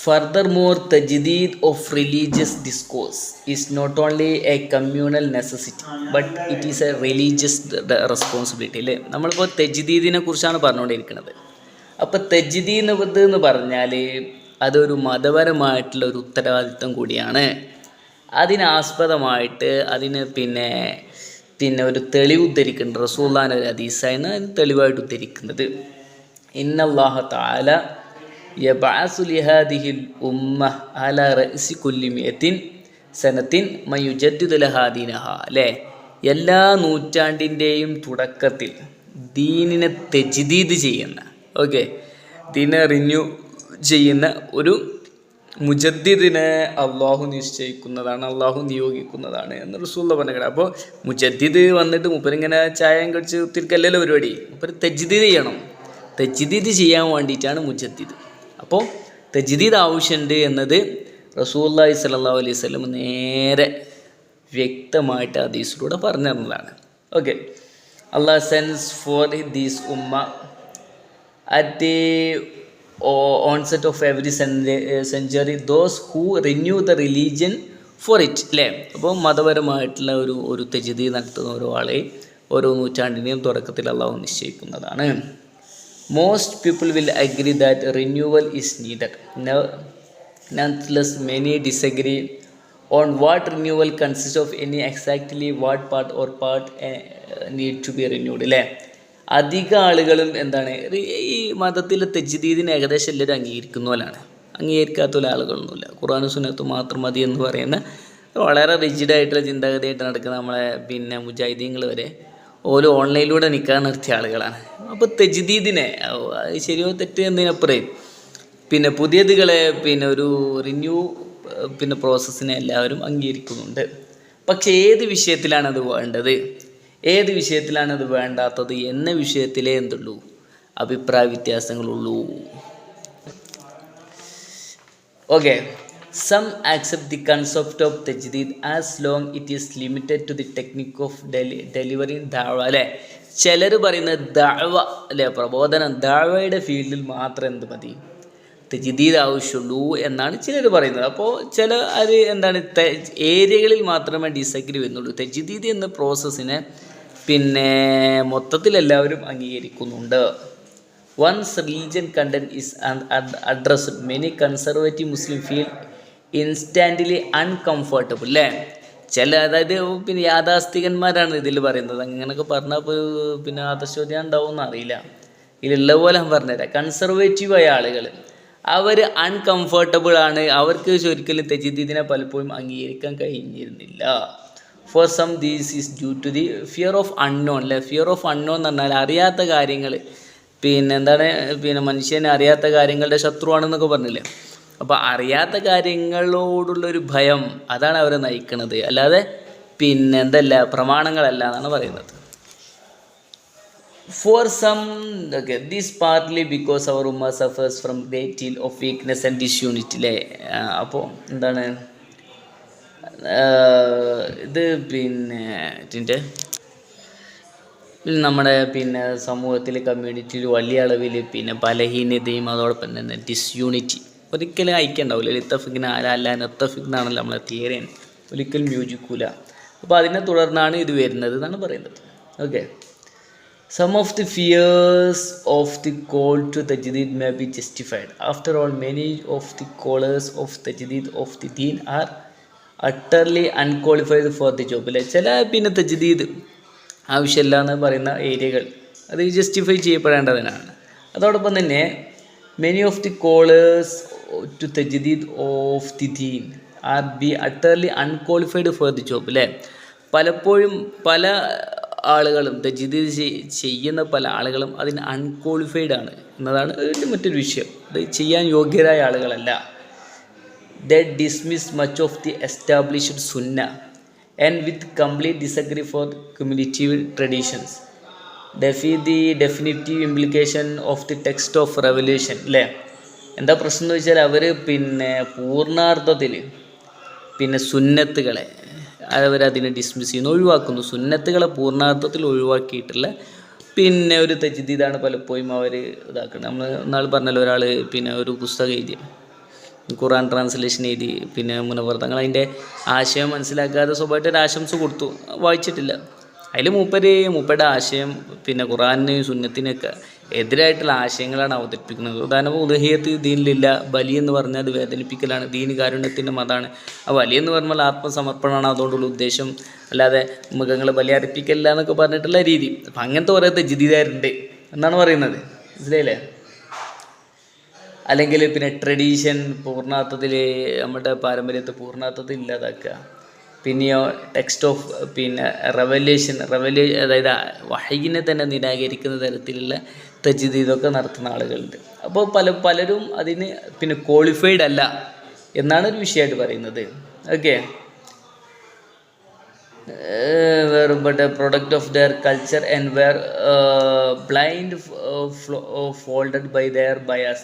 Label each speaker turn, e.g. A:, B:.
A: Furthermore, the tajdid of religious discourse is not only a communal necessity, but it is a religious responsibility. അല്ലേ, നമ്മളിപ്പോൾ തെജ്ദീദിനെ കുറിച്ചാണ് പറഞ്ഞുകൊണ്ടിരിക്കുന്നത്. അപ്പോൾ തെജ്ദീദ് എന്ന് പറഞ്ഞാൽ അതൊരു മതപരമായിട്ടുള്ള ഒരു ഉത്തരവാദിത്വം കൂടിയാണ്. അതിനാസ്പദമായിട്ട് അതിന് പിന്നെ ഒരു തെളിവ് ഉദ്ധരിക്കുന്നുണ്ട്. റസൂലുള്ളാഹിന്റെ ഒരു ഹദീസാണ് അതിന് തെളിവായിട്ട് ഉദ്ധരിക്കുന്നത്. ഇന്നല്ലാഹ തആല യബഅസു ലിഹാദിഹിൽ ഉമ്മ അലാ റഅസി കുല്ലി മിഅത്തിൻ സനത്തിൻ മയുജദ്ദിദു ലഹാ ദീനഹാ. അല്ലേ, എല്ലാ നൂറ്റാണ്ടിൻ്റെയും തുടക്കത്തിൽ ദീനിനെ തെജ്ദീദ് ചെയ്യുന്ന, ദീനെ റിന്യൂ ചെയ്യുന്ന ഒരു മുജദ്ദിദിനെ അള്ളാഹു നിശ്ചയിക്കുന്നതാണ്, അള്ളാഹു നിയോഗിക്കുന്നതാണ് എന്ന് റസൂലുള്ളാഹി പറഞ്ഞത്. അപ്പോൾ മുജദ്ദിദ് വന്നിട്ട് മൂപ്പരിങ്ങനെ ചായം കടിച്ച് ഒത്തിരിക്കല്ലല്ലോ പരിപാടി. മൂപ്പര് തെജ്ദീദ് ചെയ്യണം. തെജ്ദീദ് ചെയ്യാൻ വേണ്ടിയിട്ടാണ് മുജദ്ദിദ്. അപ്പോൾ തെജ്ദീദ് ആവശ്യമുണ്ട് എന്നത് റസൂലുള്ളാഹി സ്വല്ലല്ലാഹു അലൈഹി വസല്ലം നേരെ വ്യക്തമായിട്ട് ഹദീസിലൂടെ പറഞ്ഞു തന്നതാണ്. Allah sends for this ummah at the onset of every century those who renew the religion for it. അല്ലേ, അപ്പോൾ മതപരമായിട്ടുള്ള ഒരു തെജ്ദീദ് നടത്തുന്ന ഓരോ ആളെ ഓരോ നൂറ്റാണ്ടിനെയും തുടക്കത്തിൽ അള്ളാഹു നിശ്ചയിക്കുന്നതാണ്. Most people will agree that renewal is needed. Nonetheless, many disagree on what renewal consists of, any exactly what part need to be renewed. അല്ലേ, അധിക ആളുകളും ഈ മതത്തിലെ തെജ്ദീദിനെ ഏകദേശം എല്ലാവരും അംഗീകരിക്കുന്നവരാണ്. അംഗീകരിക്കാത്ത ആളുകളൊന്നുമില്ല. ഖുർആനും സുന്നത്തും മാത്രം മതി എന്ന് പറയുന്ന വളരെ റിജിഡായിട്ടുള്ള ചിന്താഗതിയായിട്ട് നടക്കുന്ന നമ്മളെ മുജാഹിദീങ്ങൾ വരെ ഓരോ ഓൺലൈനിലൂടെ നിൽക്കാൻ നിർത്തിയ ആളുകളാണ്. അപ്പോൾ തെജ്ദീദിനെ ശരിയോ തെറ്റ് എന്നതിനപ്പുറം പുതിയതുകളെ ഒരു റിന്യൂ പ്രോസസ്സിനെ എല്ലാവരും അംഗീകരിക്കുന്നുണ്ട്. പക്ഷേ ഏത് വിഷയത്തിലാണ് അത് വേണ്ടത്, ഏത് വിഷയത്തിലാണ് അത് വേണ്ടാത്തത് എന്ന വിഷയത്തിലേ എന്തുള്ളൂ, അഭിപ്രായ വ്യത്യാസങ്ങളുള്ളൂ. Some accept the concept of tajdid as long it is limited to the technique of delivering da'wa. അല്ലേ, ചിലർ പറയുന്നത് ദഅവ, അല്ലേ, പ്രബോധനം, ദഅവയുടെ ഫീൽഡിൽ മാത്രം എന്ത് മതി, തജ്ദീദ് ആവശ്യമുള്ളൂ എന്നാണ് ചിലർ പറയുന്നത്. അപ്പോൾ ചില അത് ഏരിയകളിൽ മാത്രമേ ഡിസഗ്രി വരുന്നുള്ളൂ. തജ്ദീദ് എന്ന പ്രോസസ്സിനെ മൊത്തത്തിൽ എല്ലാവരും അംഗീകരിക്കുന്നുണ്ട്. Once religion content is addressed, many conservative Muslim feel instantly uncomfortable. അല്ലേ, അതായത് യാഥാസ്ഥികന്മാരാണ് ഇതിൽ പറയുന്നത്. അങ്ങനെയൊക്കെ പറഞ്ഞാൽ ആദർശോദ്യം ഉണ്ടാവുമെന്ന് അറിയില്ല. ഇതിലുള്ള പോലെ ഞാൻ പറഞ്ഞുതരാം. കൺസർവേറ്റീവായ ആളുകൾ അവർ അൺകംഫർട്ടബിൾ ആണ്. അവർക്ക് ഒരിക്കലും തജ്ദീദിനെ പലപ്പോഴും അംഗീകരിക്കാൻ കഴിഞ്ഞിരുന്നില്ല. For some these is due to the fear of unknown. അല്ലേ, ഫിയർ ഓഫ് അൺനോൺ എന്ന് പറഞ്ഞാൽ അറിയാത്ത കാര്യങ്ങൾ മനുഷ്യനെ അറിയാത്ത കാര്യങ്ങളുടെ ശത്രുവാണെന്നൊക്കെ പറഞ്ഞില്ലേ. അപ്പോൾ അറിയാത്ത കാര്യങ്ങളോടുള്ളൊരു ഭയം അതാണ് അവരെ നയിക്കുന്നത്, അല്ലാതെ പ്രമാണങ്ങളല്ല എന്നാണ് പറയുന്നത്. For some, this partly because our ummah suffers from great deal of weakness and disunity. അല്ലേ, അപ്പോൾ ഇത് നമ്മുടെ സമൂഹത്തിൽ കമ്മ്യൂണിറ്റിയിൽ വലിയ അളവിൽ ബലഹീനതയും അതോടൊപ്പം തന്നെ ഡിസ്യൂണിറ്റി, ഒരിക്കലും ഐക്യം ഉണ്ടാവില്ല. ഇത്തഫിക്കിന് അല്ല നത്തഫിക്കിനാണല്ലോ നമ്മളെ തിയറി, ഒരിക്കലും യോജിക്കൂല. അപ്പോൾ അതിനെ തുടർന്നാണ് ഇത് വരുന്നത് എന്നാണ് പറയുന്നത്. Some of the fears of the call to tajdid may be justified. After all, many of the callers of tajdid of the deen are utterly unqualified for the job. അല്ലേ, ചില തജ്ദീദ് ആവശ്യമില്ല എന്ന് പറയുന്ന ഏരിയകൾ അത് ജസ്റ്റിഫൈ ചെയ്യപ്പെടേണ്ടതിനാണ്. അതോടൊപ്പം തന്നെ many of the callers to tajdid of the deen are be utterly unqualified for the job. അല്ലേ, പലപ്പോഴും പല ആളുകളും തജ്ദീദ് ചെയ്യുന്ന പല ആളുകളും അതിന് അൺക്വാളിഫൈഡ് ആണ് എന്നതാണ് മറ്റൊരു വിഷയം. അത് ചെയ്യാൻ യോഗ്യരായ ആളുകളല്ല. They dismiss much of the established sunnah and with complete disagree for cumulative traditions. Defy the definitive implication of the text of revelation. അല്ലേ, എന്താ പ്രശ്നം എന്ന് വെച്ചാൽ അവർ പൂർണ്ണാർത്ഥത്തിൽ സുന്നത്തുകളെ അവരതിനെ ഡിസ്മിസ് ചെയ്യുന്നു, ഒഴിവാക്കുന്നു. സുന്നത്തുകളെ പൂർണ്ണാർത്ഥത്തിൽ ഒഴിവാക്കിയിട്ടുള്ള ഒരു തജ്ദീദാണ് പലപ്പോഴും അവർ ഇതാക്കുന്നത്. നമ്മൾ നാൾ പറഞ്ഞല്ലോ, ഒരാൾ ഒരു പുസ്തകം എഴുതി ഖുർആൻ ട്രാൻസ്ലേഷൻ എഴുതി പിന്നെ മുനവ്വർ തങ്ങൾ അതിൻ്റെ ആശയം മനസ്സിലാക്കാതെ സ്വഭാവമായിട്ട് ഒരു ആശംസ കൊടുത്തു, വായിച്ചിട്ടില്ല. അതിൽ മൂപ്പരുടെ ആശയം പിന്നെ ഖുർആനും സുന്നത്തിനൊക്കെ എതിരായിട്ടുള്ള ആശയങ്ങളാണ് അവതരിപ്പിക്കുന്നത്. ഉദാഹരണം ഉദഹിയത്ത് ദീനിലില്ല, ബലി എന്ന് പറഞ്ഞാൽ അത് വേദനിപ്പിക്കലാണ്, ദീന് കാരുണ്യത്തിൻ്റെ മതമാണ്. ആ ബലി എന്ന് പറഞ്ഞാൽ ആത്മസമർപ്പണമാണ് അതുകൊണ്ടുള്ള ഉദ്ദേശം, അല്ലാതെ മൃഗങ്ങൾ ബലി അർപ്പിക്കല്ല എന്നൊക്കെ പറഞ്ഞിട്ടുള്ള രീതി. അപ്പം അങ്ങനത്തെ കുറേ തെജിദീദാരുണ്ട് എന്നാണ് പറയുന്നത്, മനസ്സിലായില്ലേ? അല്ലെങ്കിൽ പിന്നെ ട്രഡീഷൻ പൂർണ്ണാർത്ഥത്തിൽ നമ്മുടെ പാരമ്പര്യത്തെ പൂർണ്ണാർത്ഥത്തിൽ ഇല്ലാതാക്കുക. പിന്നെയോ ടെക്സ്റ്റ് ഓഫ് പിന്നെ റെവല്യൂഷൻ അതായത് വഹയിനെ തന്നെ നിരാകരിക്കുന്ന തരത്തിലുള്ള തജ്ദീദൊക്കെ നടത്തുന്ന ആളുകളുണ്ട്. അപ്പോൾ പലരും അതിന് പിന്നെ ക്വാളിഫൈഡ് അല്ല എന്നാണ് ഒരു വിഷയമായിട്ട് പറയുന്നത്. Okay, were but a product of their culture and were blind folded by their bias.